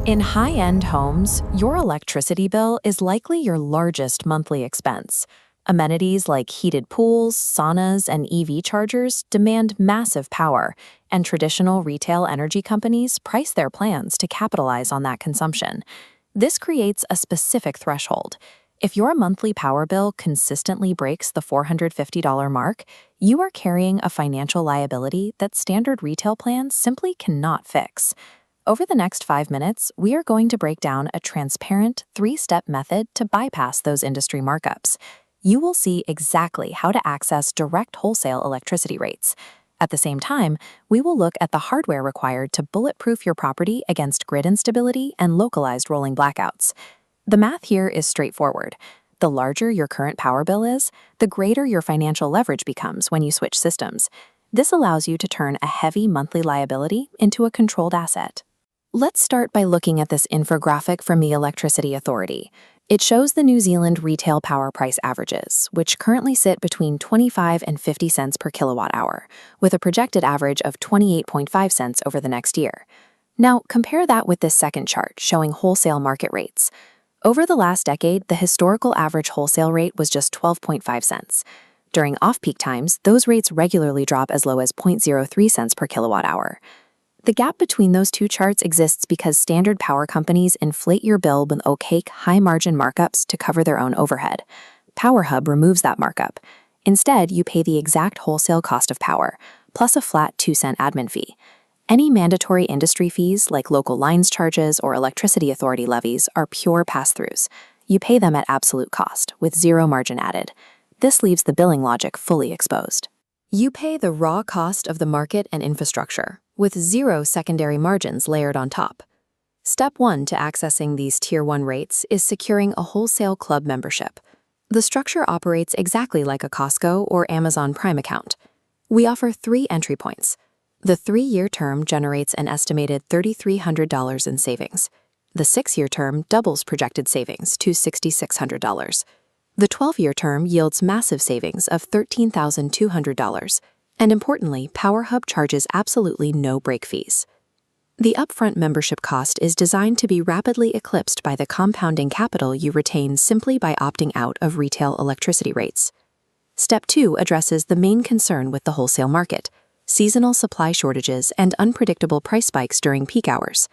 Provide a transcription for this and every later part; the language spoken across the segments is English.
In high-end homes, your electricity bill is likely your largest monthly expense. Amenities like heated pools, saunas, and EV chargers demand massive power, and traditional retail energy companies price their plans to capitalize on that consumption. This creates a specific threshold. If your monthly power bill consistently breaks the $450 mark, you are carrying a financial liability that standard retail plans simply cannot fix. Over the next 5 minutes, we are going to break down a transparent, three-step method to bypass those industry markups. You will see exactly how to access direct wholesale electricity rates. At the same time, we will look at the hardware required to bulletproof your property against grid instability and localized rolling blackouts. The math here is straightforward. The larger your current power bill is, the greater your financial leverage becomes when you switch systems. This allows you to turn a heavy monthly liability into a controlled asset. Let's start by looking at this infographic from the Electricity Authority. It shows the New Zealand retail power price averages, which currently sit between 25 and 50 cents per kilowatt hour, with a projected average of 28.5 cents over the next year. Now, compare that with this second chart showing wholesale market rates. Over the last decade, the historical average wholesale rate was just 12.5 cents. During off-peak times, those rates regularly drop as low as 0.03 cents per kilowatt hour. The gap between those two charts exists because standard power companies inflate your bill with opaque, high-margin markups to cover their own overhead. PowerHub removes that markup. Instead, you pay the exact wholesale cost of power, plus a flat 2-cent admin fee. Any mandatory industry fees, like local lines charges or electricity authority levies, are pure pass-throughs. You pay them at absolute cost, with zero margin added. This leaves the billing logic fully exposed. You pay the raw cost of the market and infrastructure, with zero secondary margins layered on top. Step 1 to accessing these Tier 1 rates is securing a wholesale club membership. The structure operates exactly like a Costco or Amazon Prime account. We offer 3 entry points. The 3-year term generates an estimated $3,300 in savings. The 6-year term doubles projected savings to $6,600. The 12-year term yields massive savings of $13,200. And importantly, PowerHub charges absolutely no break fees. The upfront membership cost is designed to be rapidly eclipsed by the compounding capital you retain simply by opting out of retail electricity rates. Step 2 addresses the main concern with the wholesale market: seasonal supply shortages and unpredictable price spikes during peak hours.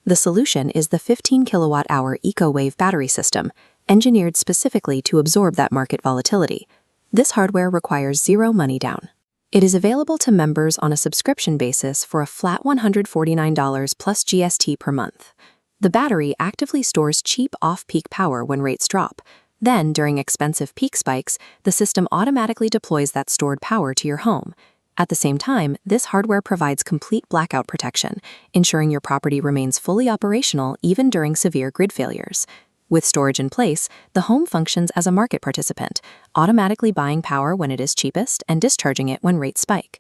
The solution is the 15 kilowatt-hour EcoWave battery system, engineered specifically to absorb that market volatility. This hardware requires zero money down. It is available to members on a subscription basis for a flat $149 plus GST per month. The battery actively stores cheap off-peak power when rates drop. Then, during expensive peak spikes, the system automatically deploys that stored power to your home. At the same time, this hardware provides complete blackout protection, ensuring your property remains fully operational even during severe grid failures. With storage in place, the home functions as a market participant, automatically buying power when it is cheapest and discharging it when rates spike.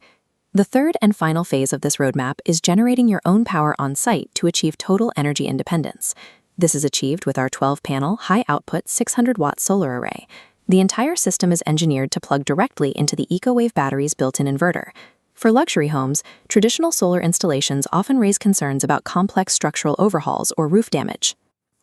The third and final phase of this roadmap is generating your own power on site to achieve total energy independence. This is achieved with our 12-panel, high-output 600-watt solar array. The entire system is engineered to plug directly into the EcoWave battery's built-in inverter. For luxury homes, traditional solar installations often raise concerns about complex structural overhauls or roof damage.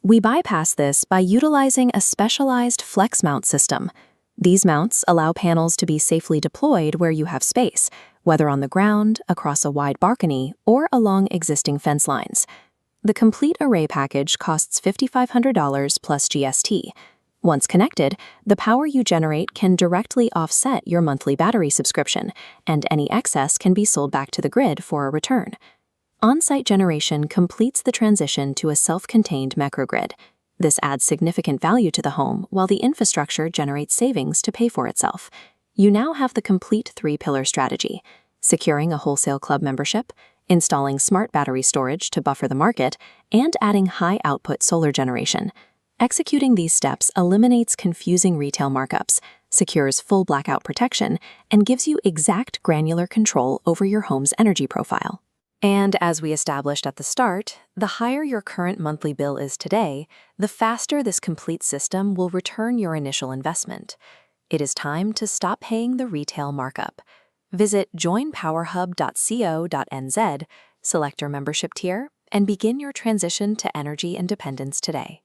We bypass this by utilizing a specialized flex mount system. These mounts allow panels to be safely deployed where you have space, whether on the ground, across a wide balcony, or along existing fence lines. The complete array package costs $5,500 plus GST. Once connected, the power you generate can directly offset your monthly battery subscription, and any excess can be sold back to the grid for a return. On-site generation completes the transition to a self-contained microgrid. This adds significant value to the home while the infrastructure generates savings to pay for itself. You now have the complete 3-pillar strategy: securing a wholesale club membership, installing smart battery storage to buffer the market, and adding high-output solar generation. Executing these steps eliminates confusing retail markups, secures full blackout protection, and gives you exact granular control over your home's energy profile. And as we established at the start, the higher your current monthly bill is today, the faster this complete system will return your initial investment. It is time to stop paying the retail markup. Visit joinpowerhub.co.nz, select your membership tier, and begin your transition to energy independence today.